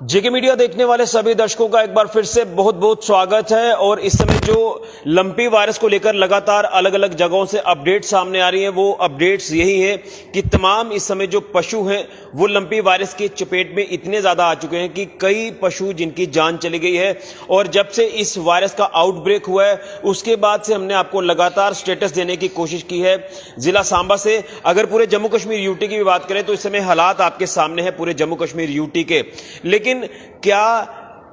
जेके media देखने वाले सभी दर्शकों का एक बार फिर से बहुत बहुत स्वागत है। और इस समय जो लंपी वायरस को लेकर लगातार अलग अलग जगहों से अपडेट सामने आ रही हैं, वो अपडेट्स यही है कि तमाम इस समय जो पशु हैं वो लंपी वायरस की चपेट में इतने ज्यादा आ चुके हैं कि कई पशु जिनकी जान चली गई है। और जब से इस वायरस का आउटब्रेक हुआ है उसके बाद से हमने आपको लगातार स्टेटस देने की कोशिश की है जिला सांबा से। अगर पूरे जम्मू कश्मीर यूटी की भी बात करें तो इस समय हालात आपके सामने है पूरे जम्मू कश्मीर यूटी के। लेकिन क्या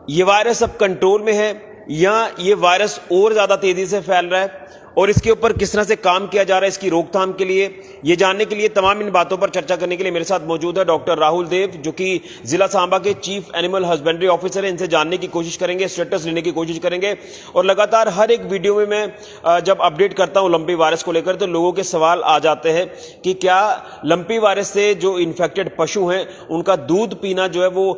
यह वायरस अब कंट्रोल में है या यह वायरस और ज्यादा तेजी से फैल रहा है और इसके ऊपर किस तरह से काम किया जा रहा है इसकी रोकथाम के लिए, ये जानने के लिए तमाम इन बातों पर चर्चा करने के लिए मेरे साथ मौजूद है डॉक्टर राहुल देव, जो कि जिला सांबा के चीफ एनिमल हस्बेंड्री ऑफिसर है। इनसे जानने की कोशिश करेंगे, स्टेटस लेने की कोशिश करेंगे। और लगातार हर एक वीडियो में मैं जब अपडेट करता हूं लंपी वायरस को लेकर तो लोगों के सवाल आ जाते हैं कि क्या लंपी वायरस से जो इन्फेक्टेड पशु हैं उनका दूध पीना जो है वो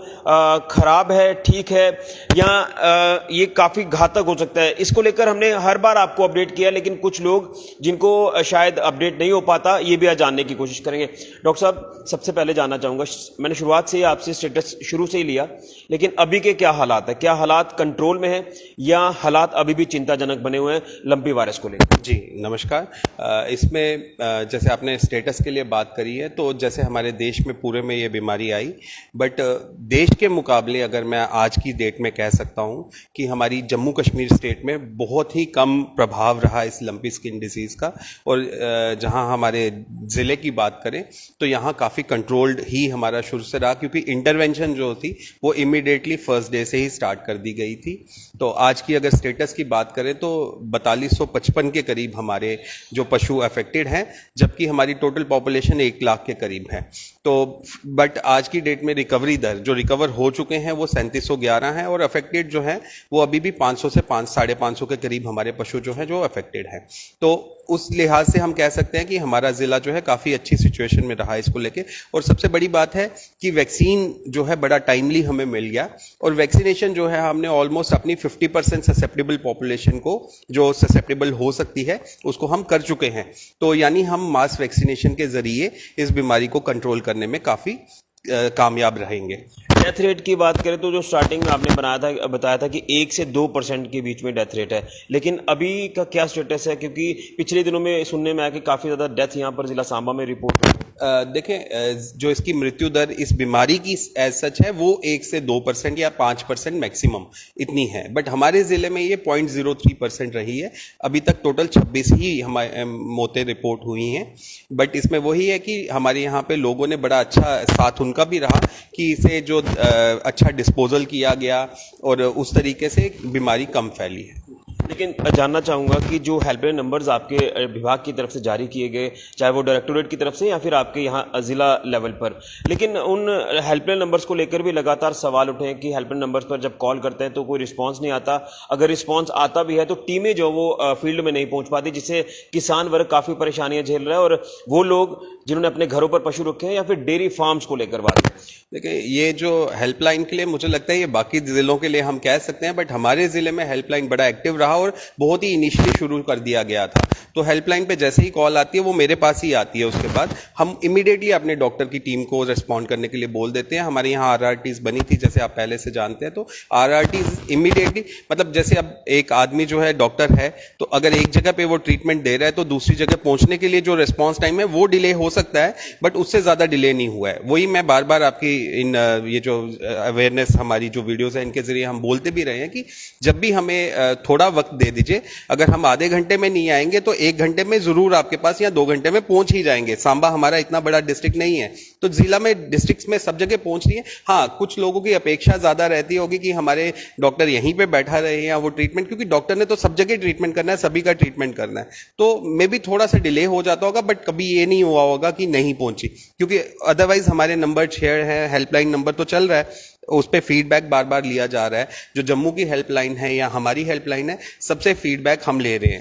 खराब है, ठीक है, या ये काफी घातक हो सकता है। इसको लेकर हमने हर बार आपको अपडेट किया, लेकिन कुछ लोग जिनको शायद अपडेट नहीं हो पाता ये भी आज जानने की कोशिश करेंगे। डॉक्टर साहब, सबसे पहले जानना चाहूंगा, मैंने शुरुआत से ही आपसे स्टेटस शुरू से ही लिया, लेकिन अभी के क्या हालात है? क्या हालात कंट्रोल में है या हालात अभी भी चिंताजनक बने हुए हैं लंपी वायरस को लेकर? जी नमस्कार। इसमें जैसे आपने स्टेटस के लिए बात करी है, तो जैसे हमारे देश में पूरे में ये बीमारी आई, बट देश के मुकाबले अगर मैं आज की डेट में कह सकता हूँ कि हमारी जम्मू कश्मीर स्टेट में बहुत ही कम प्रभाव रहा इस लंपी स्किन डिजीज का। और जहां हमारे ज़िले की बात करें तो यहाँ काफ़ी कंट्रोल्ड ही हमारा शुरू से रहा, क्योंकि इंटरवेंशन जो थी वो इमीडिएटली फर्स्ट डे से ही स्टार्ट कर दी गई थी। तो आज की अगर स्टेटस की बात करें तो 4255 के करीब हमारे जो पशु अफेक्टेड हैं, जबकि हमारी टोटल पॉपुलेशन 1 लाख के करीब है। तो बट आज की डेट में रिकवरी दर जो रिकवर हो चुके हैं वो 3711 है, और अफेक्टेड जो है वो अभी भी 500 से 550 के करीब हमारे पशु जो हैं जो अफेक्टेड हैं। तो उस लिहाज से हम कह सकते हैं कि हमारा जिला जो है काफ़ी अच्छी सिचुएशन में रहा इसको लेके। और सबसे बड़ी बात है कि वैक्सीन जो है बड़ा टाइमली हमें मिल गया, और वैक्सीनेशन जो है हमने ऑलमोस्ट अपनी 50% ससेप्टेबल पॉपुलेशन को जो ससेप्टेबल हो सकती है उसको हम कर चुके हैं। तो यानी हम मास वैक्सीनेशन के जरिए इस बीमारी को कंट्रोल करने में काफ़ी कामयाब रहेंगे। डेथ रेट की बात करें तो जो स्टार्टिंग में आपने बताया था कि 1 से 2% के बीच में डेथ रेट है, लेकिन अभी का क्या स्टेटस है? क्योंकि पिछले दिनों में सुनने में आया कि काफ़ी ज़्यादा डेथ यहाँ पर जिला सांबा में रिपोर्ट हुई। देखें, जो इसकी मृत्यु दर इस बीमारी की एज सच है वो 1 से 2% या 5% मैक्सिमम इतनी है, बट हमारे ज़िले में ये 0.03% रही है। अभी तक टोटल 26 ही हमारे मौतें रिपोर्ट हुई हैं। बट इसमें वही है कि हमारे यहाँ पे लोगों ने बड़ा अच्छा साथ उनका भी रहा कि इसे जो अच्छा डिस्पोजल किया गया और उस तरीके से बीमारी कम फैली है। लेकिन जानना चाहूँगा कि जो हेल्पलाइन नंबर्स आपके विभाग की तरफ से जारी किए गए, चाहे वो डायरेक्टोरेट की तरफ से या फिर आपके यहाँ जिला लेवल पर, लेकिन उन हेल्पलाइन नंबर्स को लेकर भी लगातार सवाल उठे हैं कि हेल्पलाइन नंबर्स पर जब कॉल करते हैं तो कोई रिस्पांस नहीं आता। अगर रिस्पांस आता भी है तो टीमें जो वो फील्ड में नहीं पहुँच पाती, जिससे किसान वर्ग काफ़ी परेशानियाँ झेल रहा है। और वो लोग जिन्होंने अपने घरों पर पशु रखे हैं या फिर डेयरी फार्म्स को लेकर बात है। देखिए, ये जो हेल्पलाइन के लिए मुझे लगता है ये बाकी जिलों के लिए हम कह सकते हैं, बट हमारे ज़िले में हेल्पलाइन बड़ा एक्टिव रहा और बहुत ही इनिशियली शुरू कर दिया गया था। तो हेल्पलाइन पे जैसे ही कॉल आती है वो मेरे पास ही आती है, उसके बाद हम इमीडिएटली अपने डॉक्टर की टीम को रिस्पॉन्ड करने के लिए बोल देते हैं। हमारे यहाँ RRTs बनी थी, जैसे आप पहले से जानते हैं, तो RRTs इमीडिएटली, मतलब जैसे अब एक आदमी जो है डॉक्टर है तो अगर एक जगह पे वो ट्रीटमेंट दे रहा है तो दूसरी जगह पहुंचने के लिए जो रिस्पॉन्स टाइम है वो डिले हो सकता है, बट उससे ज़्यादा डिले नहीं हुआ है। वही मैं बार बार आपकी इन ये जो अवेयरनेस हमारी जो वीडियोस है इनके जरिए हम बोलते भी रहे हैं कि जब भी हमें थोड़ा वक्त दे दीजिए, अगर हम आधे घंटे में नहीं आएंगे तो 1 घंटे में जरूर आपके पास या 2 घंटे में पहुंच ही जाएंगे। सांबा हमारा इतना बड़ा डिस्ट्रिक्ट नहीं है, तो जिला में डिस्ट्रिक्ट्स में सब जगह पहुंच रही है। हाँ, कुछ लोगों की अपेक्षा ज्यादा रहती होगी कि हमारे डॉक्टर यहीं पे बैठा रहे या वो ट्रीटमेंट, क्योंकि डॉक्टर ने तो सब जगह ट्रीटमेंट करना है, सभी का ट्रीटमेंट करना है, तो मे भी थोड़ा सा डिले हो जाता होगा, बट कभी ये नहीं हुआ होगा कि नहीं पहुंची, क्योंकि अदरवाइज हमारे नंबर शेयर है, हेल्पलाइन नंबर तो चल रहा है, उस पर फीडबैक बार बार लिया जा रहा है। जो जम्मू की हेल्पलाइन है या हमारी हेल्पलाइन है, सबसे फीडबैक हम ले रहे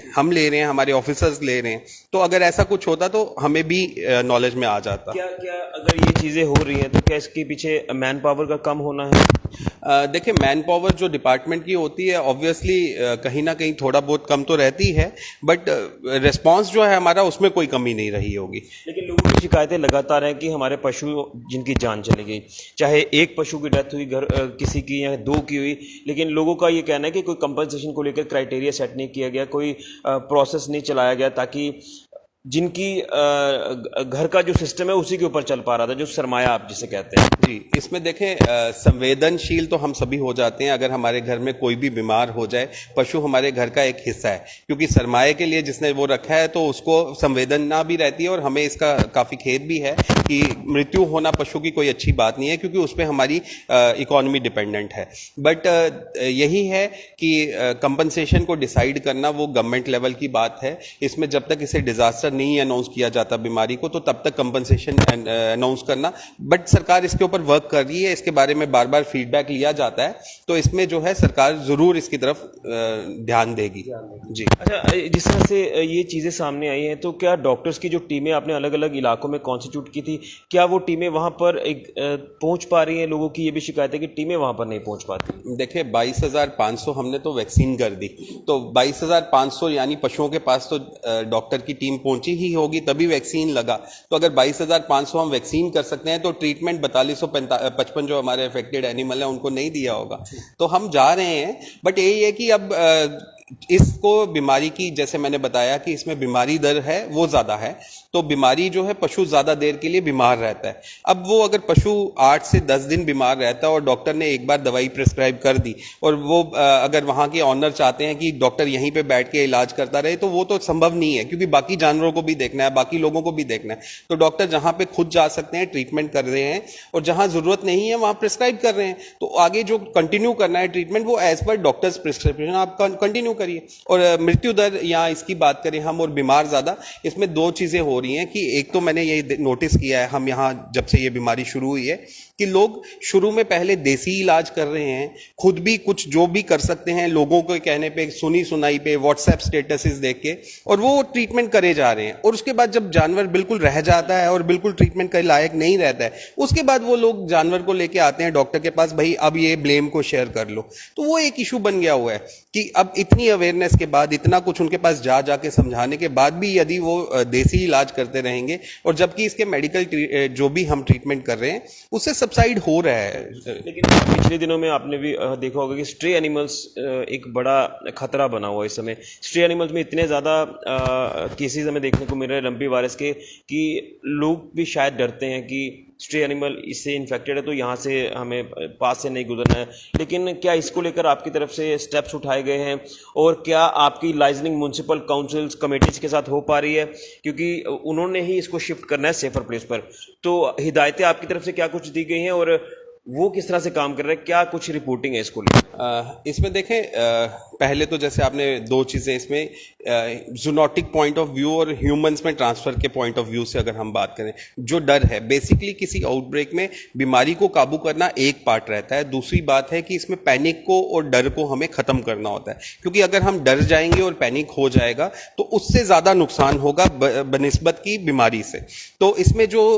हैं, हमारे ऑफिसर्स ले रहे हैं। तो अगर ऐसा कुछ होता तो हमें भी नॉलेज में आ जाता। क्या अगर ये चीज़ें हो रही हैं तो क्या इसके पीछे मैन पावर का कम होना है? देखिए, मैन पावर जो डिपार्टमेंट की होती है ऑब्वियसली कहीं ना कहीं थोड़ा बहुत कम तो रहती है, बट रिस्पांस जो है हमारा उसमें कोई कमी नहीं रही होगी। लेकिन लोगों की ऐसी शिकायतें लगातार हैं कि हमारे पशु जिनकी जान चली गई, चाहे एक पशु की डेथ हुई घर किसी की या दो की हुई, लेकिन लोगों का ये कहना है कि कोई कंपनसेशन को लेकर क्राइटेरिया सेट नहीं किया गया, कोई प्रोसेस नहीं चलाया गया ताकि जिनकी घर का जो सिस्टम है उसी के ऊपर चल पा रहा था, जो सरमाया आप जिसे कहते हैं। जी, इसमें देखें संवेदनशील तो हम सभी हो जाते हैं अगर हमारे घर में कोई भी बीमार हो जाए। पशु हमारे घर का एक हिस्सा है, क्योंकि सरमाए के लिए जिसने वो रखा है तो उसको संवेदना भी रहती है, और हमें इसका काफी खेद भी है कि मृत्यु होना पशु की कोई अच्छी बात नहीं है, क्योंकि उस पर हमारी इकोनॉमी डिपेंडेंट है। बट यही है कि कंपनसेशन को डिसाइड करना वो गवर्नमेंट लेवल की बात है। इसमें जब तक इसे डिजास्टर नहीं अनाउंस किया जाता बीमारी को, तो तब तक कंपनसेशन अनाउंस करना, बट सरकार इसके ऊपर वर्क कर रही है, इसके बारे में बार बार फीडबैक लिया जाता है, तो इसमें जो है सरकार जरूर इसकी तरफ ध्यान देगी। जी, अच्छा, जिस तरह से ये चीज़ें सामने आई हैं, तो क्या डॉक्टर्स की जो टीमें आपने अलग अलग इलाकों में कॉन्स्टिट्यूट की थी, क्या वो टीमें वहाँ पर पहुँच पा रही हैं? लोगों की ये भी शिकायत है कि टीमें वहाँ पर नहीं पहुँच पाती। देखिए 22,500 हमने तो वैक्सीन कर दी, तो 22,500 यानी पशुओं के पास तो डॉक्टर की टीम पहुंची ही होगी, तभी वैक्सीन लगा। तो अगर 22,500 हम वैक्सीन कर सकते हैं, तो ट्रीटमेंट 4255 जो हमारे अफेक्टेड एनिमल है उनको नहीं दिया होगा। तो हम जा रहे हैं, बट यही है कि अब इसको बीमारी की, जैसे मैंने बताया कि इसमें बीमारी दर है वो ज्यादा है, तो बीमारी जो है पशु ज्यादा देर के लिए बीमार रहता है। अब वो अगर पशु 8 से 10 दिन बीमार रहता है और डॉक्टर ने एक बार दवाई प्रिस्क्राइब कर दी, और वो अगर वहां के ऑनर चाहते हैं कि डॉक्टर यहीं पे बैठ के इलाज करता रहे, तो वो तो संभव नहीं है, क्योंकि बाकी जानवरों को भी देखना है, बाकी लोगों को भी देखना है। तो डॉक्टर जहां पे खुद जा सकते हैं ट्रीटमेंट कर रहे हैं, और जहां जरूरत नहीं है वहां प्रिस्क्राइब कर रहे हैं। तो आगे जो कंटिन्यू करना है ट्रीटमेंट, वो एज पर डॉक्टर्स प्रिस्क्रिप्शन आप कंटिन्यू करिए। और मृत्यु दर या इसकी बात करें हम, और बीमार ज्यादा, इसमें दो चीजें हो रही हैं कि एक तो मैंने ये नोटिस किया है, हम यहाँ जब से ये बीमारी शुरू हुई है, कि लोग शुरू में पहले देसी इलाज कर रहे हैं, खुद भी कुछ जो भी कर सकते हैं लोगों के कहने पे, सुनी सुनाई पे, व्हाट्सएप स्टेटसेस देख के, और वो ट्रीटमेंट करे जा रहे हैं। और उसके बाद जब जानवर बिल्कुल रह जाता है और बिल्कुल ट्रीटमेंट के लायक नहीं रहता है, उसके बाद वो लोग जानवर को लेके आते हैं डॉक्टर के पास, भाई अब ये ब्लेम को शेयर कर लो। तो वो एक इशू बन गया हुआ है कि अब इतनी अवेयरनेस के बाद, इतना कुछ उनके पास जा जाके समझाने के बाद भी यदि वो देसी इलाज करते रहेंगे, और जबकि इसके मेडिकल जो भी हम ट्रीटमेंट कर रहे हैं उससे सबसाइड हो रहा है। लेकिन पिछले दिनों में आपने भी देखा होगा कि स्ट्रे एनिमल्स एक बड़ा खतरा बना हुआ है इस समय। स्ट्रे एनिमल्स में इतने ज़्यादा केसेस हमें देखने को मिल रहे हैं लंपी वायरस के, कि लोग भी शायद डरते हैं कि स्ट्रे एनिमल इससे इन्फेक्टेड है तो यहाँ से हमें पास से नहीं गुजरना है। लेकिन क्या इसको लेकर आपकी तरफ से स्टेप्स उठाए गए हैं, और क्या आपकी लाइजनिंग म्यूनसिपल काउंसिल्स कमेटीज के साथ हो पा रही है? क्योंकि उन्होंने ही इसको शिफ्ट करना है सेफर प्लेस पर, तो हिदायतें आपकी तरफ से क्या कुछ दी गई हैं, और वो किस तरह से काम कर रहे हैं? क्या कुछ रिपोर्टिंग है इसको लेकर? इसमें देखें, पहले तो जैसे आपने दो चीजें इसमें, जूनोटिक पॉइंट ऑफ व्यू और ह्यूमंस में ट्रांसफर के पॉइंट ऑफ व्यू से अगर हम बात करें, जो डर है बेसिकली किसी आउटब्रेक में बीमारी को काबू करना एक पार्ट रहता है, दूसरी बात है कि इसमें पैनिक को और डर को हमें खत्म करना होता है। क्योंकि अगर हम डर जाएंगे और पैनिक हो जाएगा तो उससे ज्यादा नुकसान होगा बनिस्बत की बीमारी से। तो इसमें जो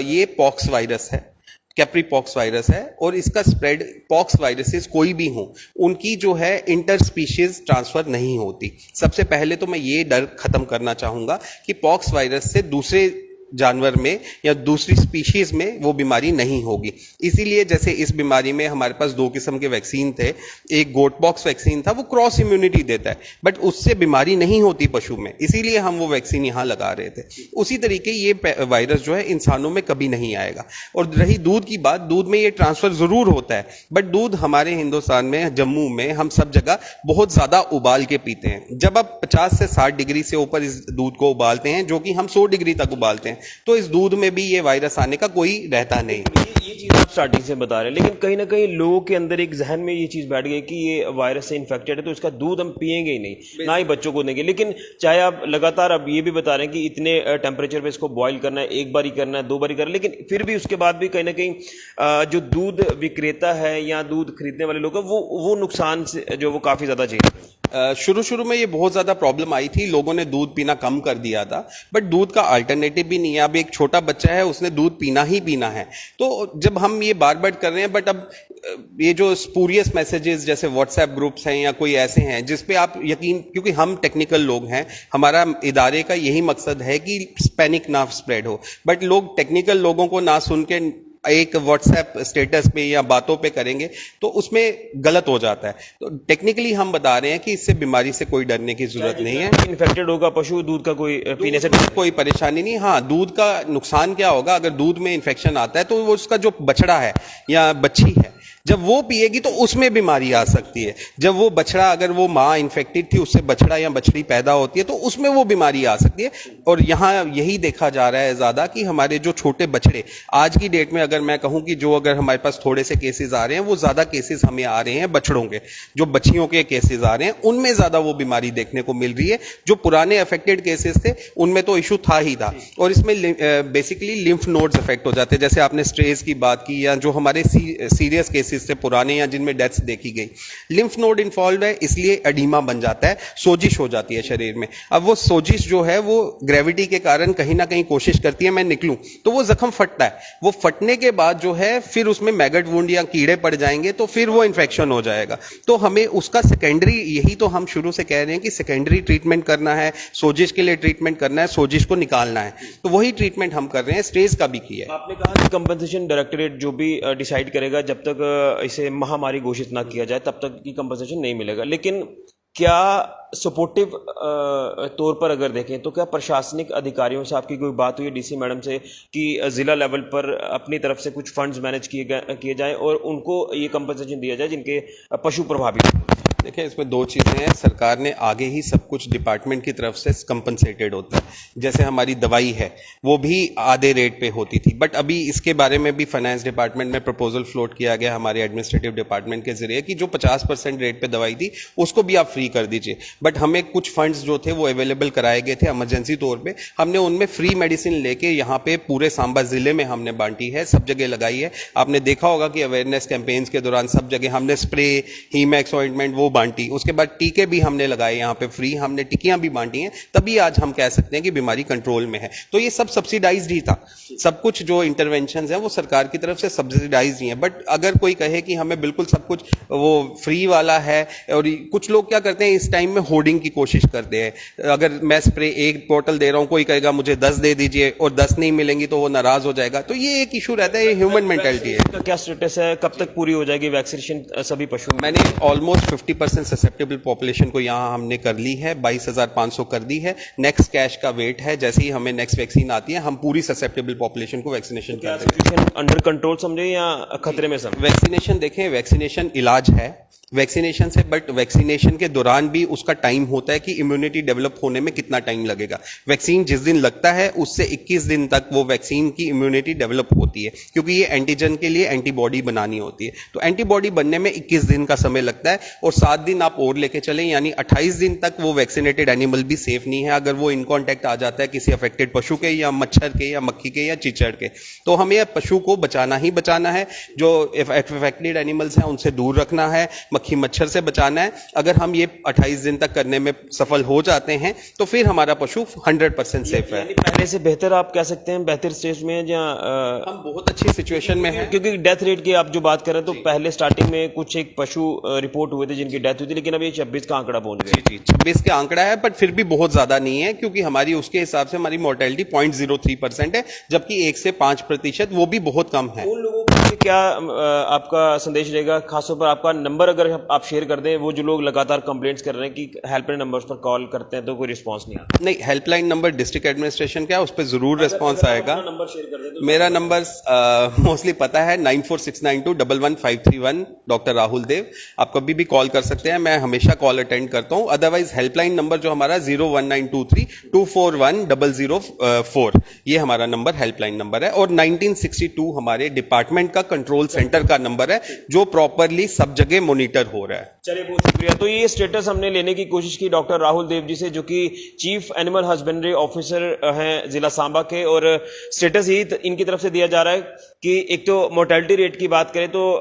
ये पॉक्स वायरस है, कैप्री पॉक्स वायरस है, और इसका स्प्रेड, पॉक्स वायरसेस कोई भी हो, उनकी जो है इंटर स्पीशीज ट्रांसफर नहीं होती। सबसे पहले तो मैं ये डर खत्म करना चाहूंगा कि पॉक्स वायरस से दूसरे जानवर में या दूसरी स्पीशीज में वो बीमारी नहीं होगी। इसीलिए जैसे इस बीमारी में हमारे पास दो किस्म के वैक्सीन थे, एक गोट पॉक्स वैक्सीन था, वो क्रॉस इम्यूनिटी देता है, बट उससे बीमारी नहीं होती पशु में, इसीलिए हम वो वैक्सीन यहाँ लगा रहे थे। उसी तरीके ये वायरस जो है इंसानों में कभी नहीं आएगा। और रही दूध की बात, दूध में ये ट्रांसफर जरूर होता है, बट दूध हमारे हिंदुस्तान में, जम्मू में, हम सब जगह बहुत ज्यादा उबाल के पीते हैं। जब आप 50 से 60 डिग्री से ऊपर इस दूध को उबालते हैं, जो कि हम 100 डिग्री तक उबालते हैं, तो इस दूध में भी ये वायरस आने का कोई रहता नहीं। ये चीज आप स्टार्टिंग से बता रहे हैं, लेकिन कहीं ना कहीं लोगों के अंदर एक जहन में ये चीज बैठ गई कि ये वायरस से इन्फेक्टेड है तो इसका दूध हम पिएंगे ही नहीं, ना ही बच्चों को देंगे। लेकिन चाहे आप लगातार अब ये भी बता रहे हैं कि इतने टेम्परेचर पे इसको बॉईल करना है, एक बार ही करना है, 2 बार ही करना है, लेकिन फिर भी उसके बाद भी कहीं ना कहीं जो दूध विक्रेता है या दूध खरीदने वाले लोग हैं वो नुकसान से जो वो काफी ज्यादा झेल रहे हैं। शुरू शुरू में ये बहुत ज्यादा प्रॉब्लम आई थी, लोगों ने दूध पीना कम कर दिया था, बट दूध का अल्टरनेटिव भी नहीं है। अब एक छोटा बच्चा है, उसने दूध पीना ही पीना है। तो जब हम ये बार बार कर रहे हैं, बट अब ये जो स्पूरियस मैसेजेस जैसे व्हाट्सएप ग्रुप्स हैं या कोई ऐसे हैं जिसपे आप यकीन, क्योंकि हम टेक्निकल लोग हैं, हमारा इदारे का यही मकसद है कि पैनिक ना स्प्रेड हो, बट लोग टेक्निकल लोगों को ना सुन के एक व्हाट्सएप स्टेटस पे या बातों पे करेंगे तो उसमें गलत हो जाता है। तो टेक्निकली हम बता रहे हैं कि इससे बीमारी से कोई डरने की जरूरत नहीं है। इन्फेक्टेड होगा पशु, दूध का कोई पीने से कोई परेशानी नहीं। हाँ, दूध का नुकसान क्या होगा, अगर दूध में इन्फेक्शन आता है तो वो उसका जो बछड़ा है या बच्ची है, जब वो पिएगी तो उसमें बीमारी आ सकती है। जब वो बछड़ा, अगर वो माँ इन्फेक्टेड थी, उससे बछड़ा या बछड़ी पैदा होती है तो उसमें वो बीमारी आ सकती है। और यहाँ यही देखा जा रहा है ज्यादा कि हमारे जो छोटे बछड़े आज की डेट में, अगर मैं कहूँ कि जो अगर हमारे पास थोड़े से केसेस आ रहे हैं, वो ज्यादा केसेस हमें आ रहे हैं बछड़ों के, जो बच्चियों के केसेस आ रहे हैं उनमें ज्यादा वो बीमारी देखने को मिल रही है। जो पुराने अफेक्टेड केसेस थे उनमें तो इशू था ही था। और इसमें बेसिकली लिम्फ नोड्स अफेक्ट हो जाते हैं, जैसे आपने स्ट्रेस की बात की, या जो हमारे सीरियस केसेस से पुराने या जिनमें डेथ्स देखी गई, लिम्फ नोड इन्वॉल्व है, इसलिए एडिमा बन जाता है, सोजिश हो जाती है शरीर में। अब वो सोजिश जो है वो ग्रेविटी के कारण कहीं ना कहीं कोशिश करती है मैं निकलूं, तो वो जख्म फटता है। वो फटने के बाद जो है फिर उसमें मैगट वुंड या कीड़े पड़ जाएंगे तो फिर वो इन्फेक्शन हो जाएगा। तो हमें उसका सेकेंडरी, यही तो हम शुरू से कह रहे हैं कि सेकेंडरी ट्रीटमेंट करना है, सोजिश के लिए ट्रीटमेंट करना है, सोजिश को निकालना है, तो वही ट्रीटमेंट हम कर रहे हैं। स्ट्रेस का भी किया है। आपने कहा कि कंपनसेशन डायरेक्टरेट जो भी डिसाइड करेगा, जब तक इसे महामारी घोषित ना किया जाए तब तक की कंपनसेशन नहीं मिलेगा। लेकिन क्या सपोर्टिव तौर पर अगर देखें तो क्या प्रशासनिक अधिकारियों से आपकी कोई बात हुई डीसी मैडम से कि जिला लेवल पर अपनी तरफ से कुछ फंड्स मैनेज किए जाएं और उनको ये कंपनसेशन दिया जाए जिनके पशु प्रभावित? देखिए, इसमें दो चीजें हैं। सरकार ने आगे ही सब कुछ डिपार्टमेंट की तरफ से कंपनसेटेड होता है। जैसे हमारी दवाई है वो भी आधे रेट पे होती थी, बट अभी इसके बारे में भी फाइनेंस डिपार्टमेंट में प्रपोजल फ्लोट किया गया हमारे एडमिनिस्ट्रेटिव डिपार्टमेंट के जरिए कि जो 50% रेट पे दवाई थी उसको भी आप फ्री कर दीजिए। बट हमें कुछ फंड्स जो थे वो अवेलेबल कराए गए थे इमरजेंसी तौर पर, हमने उनमें फ्री मेडिसिन लेके यहाँ पे पूरे सांबा जिले में हमने बांटी है, सब जगह लगाई है। आपने देखा होगा कि अवेयरनेस कैंपेन्स के दौरान सब जगह हमने स्प्रे, हीमैक्स ऑइंटमेंट वो बांटी। उसके बाद टीके भी हमने लगाए यहाँ पे फ्री, हमने टिकियां भी बांटी हैं, तभी आज हम कह सकते हैं कि बीमारी कंट्रोल में है। तो ये सब सब्सिडाइज्ड ही था, सब कुछ जो इंटरवेंशंस हैं वो सरकार की तरफ से सब्सिडाइज्ड ही है। बट अगर कोई कहे कि हमें बिल्कुल सब कुछ वो फ्री वाला है, और कुछ लोग क्या करते हैं इस टाइम में होर्डिंग की कोशिश करते हैं। अगर मैं स्प्रे एक बोतल दे रहा हूं, कोई कहेगा मुझे 10 दे दीजिए और 10 नहीं मिलेंगी तो वो नाराज हो जाएगा। तो ये एक इशू रहता है, ये ह्यूमन मेंटालिटी है। क्या स्टेटस है, कब तक पूरी हो जाएगी वैक्सीनेशन सभी पशु? मैंने ऑलमोस्ट 50% ससेप्टेबल पॉपुलेशन को यहाँ हमने कर ली है, 22,500 कर दी है। नेक्स्ट कैश का वेट है, जैसे ही हमें नेक्स्ट वैक्सीन आती है हम पूरी ससेप्टेबल पॉपुलेशन को वैक्सीनेशन कर देंगे। अंडर कंट्रोल समझे या खतरे में समझे? वैक्सीनेशन देखें, वैक्सीनेशन इलाज है वैक्सीनेशन से, बट वैक्सीनेशन के दौरान भी उसका टाइम होता है कि इम्यूनिटी डेवलप होने में कितना टाइम लगेगा। वैक्सीन जिस दिन लगता है उससे 21 दिन तक वो वैक्सीन की इम्यूनिटी डेवलप होती है, क्योंकि ये एंटीजन के लिए एंटीबॉडी बनानी होती है। तो एंटीबॉडी बनने में 21 दिन का समय लगता है, और 7 दिन आप और लेके चलें, यानी 28 दिन तक वो वैक्सीनेटेड एनिमल भी सेफ नहीं है अगर वो इन कॉन्टैक्ट आ जाता है किसी अफेक्टेड पशु के या मच्छर के या मक्खी के या चिचड़ के। तो हमें पशु को बचाना ही बचाना है, जो अफेक्टेड एनिमल्स हैं उनसे दूर रखना है, मक्खी मच्छर से बचाना है। अगर हम ये 28 दिन तक करने में सफल हो जाते हैं तो फिर हमारा पशु 100% सेफ है। पहले से बेहतर आप कह सकते हैं, बेहतर स्टेज में, या हम बहुत अच्छी सिचुएशन में हैं। क्योंकि डेथ रेट की आप जो बात कर रहे हैं तो पहले स्टार्टिंग में कुछ एक पशु रिपोर्ट हुए थे जिनकी डेथ हुई थी, लेकिन अब ये 26 का आंकड़ा पहुंच गया। जी 26 का आंकड़ा है, बट फिर भी बहुत ज्यादा नहीं है, क्योंकि हमारी उसके हिसाब से हमारी मोर्टेलिटी 0.03% है, जबकि 1 से 5% वो भी बहुत कम है। उन लोगों के लिए क्या आपका संदेश रहेगा, खासतौर पर आपका नंबर अगर आप शेयर कर दें, वो जो लोग लगातार कंप्लेंट्स कर रहे हैं कि हेल्पलाइन नंबर्स पर कॉल करते हैं तो कोई रिस्पांस नहीं आता? नहीं, हेल्पलाइन नंबर डिस्ट्रिक्ट एडमिनिस्ट्रेशन का है, उस पर जरूर रिस्पांस आएगा। नंबर शेयर कर दें तो मेरा नंबर मोस्टली पता है 9469211531, डॉक्टर राहुल देव। आप कभी भी कॉल कर सकते हैं, मैं हमेशा कॉल अटेंड करता हूं। अदरवाइज हेल्पलाइन नंबर जो हमारा 01923241004, ये हमारा नंबर हेल्पलाइन नंबर है, और 1962 हमारे डिपार्टमेंट का कंट्रोल सेंटर का नंबर है, जो प्रॉपरली सब जगह मॉनिटर हो रहा है। चलिए, बहुत शुक्रिया। तो ये स्टेटस हमने लेने की कोशिश की डॉक्टर राहुल देव जी से, जो कि चीफ एनिमल हस्बेंड्री ऑफिसर हैं जिला सांबा के, और स्टेटस ही इनकी तरफ से दिया जा रहा है कि एक तो मोर्टेलिटी रेट की बात करें तो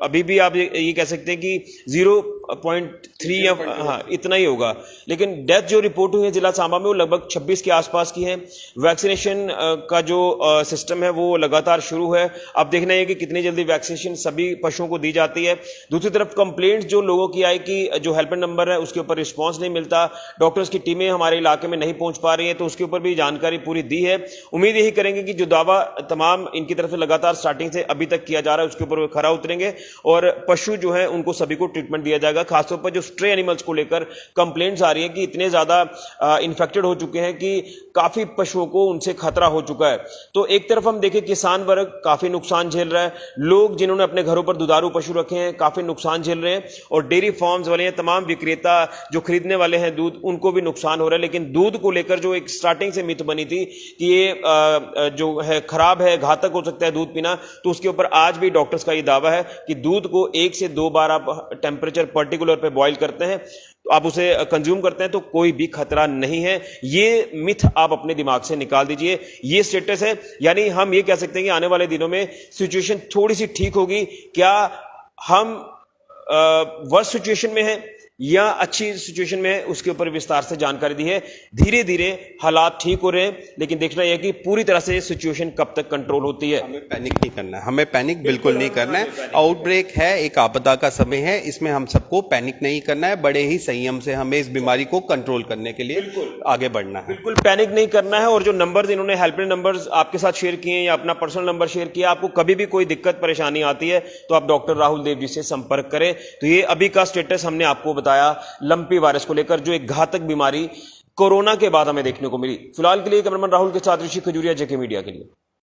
अभी भी आप ये कह सकते हैं कि 0 2.3 या हाँ इतना ही होगा, लेकिन डेथ जो रिपोर्ट हुई है जिला सांबा में वो लगभग 26 के आसपास की है। वैक्सीनेशन का जो सिस्टम है वो लगातार शुरू है। अब देखना है कि कितनी जल्दी वैक्सीनेशन सभी पशुओं को दी जाती है। दूसरी तरफ कंप्लेंट्स जो लोगों की आई कि जो हेल्पलाइन नंबर है उसके ऊपर रिस्पांस नहीं मिलता, डॉक्टर्स की टीमें हमारे इलाके में नहीं पहुंच पा रही हैं, तो उसके ऊपर भी जानकारी पूरी दी है। उम्मीद यही करेंगे कि जो दावा तमाम इनकी तरफ से लगातार स्टार्टिंग से अभी तक किया जा रहा है उसके ऊपर वो खरा उतरेंगे और पशु जो है उनको सभी को ट्रीटमेंट दिया जाएगा। खासतौर पर जो स्ट्रे एनिमल्स को लेकर कंप्लेंट्स आ रही है कि इतने ज्यादा इन्फेक्टेड हो चुके हैं कि काफी पशुओं को उनसे खतरा हो चुका है। तो एक तरफ हम देखें किसान वर्ग काफी नुकसान झेल रहा है, लोग जिन्होंने अपने घरों पर दुधारू पशु रखे हैं काफी नुकसान झेल रहे हैं, और डेयरी फार्म्स वाले हैं, तमाम विक्रेता जो खरीदने वाले हैं दूध, उनको भी नुकसान हो रहा है। लेकिन दूध को लेकर जो एक स्टार्टिंग से मिथ बनी थी कि ये जो है खराब है, घातक हो सकता है दूध पीना, तो उसके ऊपर आज भी डॉक्टर्स का ये दावा है कि दूध को 1 से 2 बार आप टेम्परेचर पर्टिकुलर पे बॉईल करते हैं, तो आप उसे कंज्यूम करते हैं तो कोई भी खतरा नहीं है। ये मिथ आप अपने दिमाग से निकाल दीजिए। ये स्टेटस है, यानी हम ये कह सकते हैं कि आने वाले दिनों में सिचुएशन थोड़ी सी ठीक होगी। क्या हम वर्स्ट सिचुएशन में है या अच्छी सिचुएशन में है, उसके ऊपर विस्तार से जानकारी दी है। धीरे धीरे हालात ठीक हो रहे हैं, लेकिन देखना यह कि पूरी तरह से सिचुएशन कब तक कंट्रोल होती है। हमें पैनिक नहीं करना है, हमें पैनिक बिल्कुल नहीं करना है। आउटब्रेक है, एक आपदा का समय है, इसमें हम सबको पैनिक नहीं करना है। बड़े ही संयम से हमें इस बीमारी को कंट्रोल करने के लिए आगे बढ़ना है। बिल्कुल पैनिक नहीं करना है। और जो नंबर इन्होंने हेल्पलाइन नंबर्स आपके साथ शेयर किए या अपना पर्सनल नंबर शेयर किया, आपको कभी भी कोई दिक्कत परेशानी आती है तो आप डॉक्टर राहुल देव जी से संपर्क करें। तो ये अभी का स्टेटस हमने आपको बताया लंपी वायरस को लेकर, जो एक घातक बीमारी कोरोना के बाद हमें देखने को मिली। फिलहाल के लिए कैमरामैन राहुल के साथ ऋषि खजूरिया, जेके मीडिया के लिए।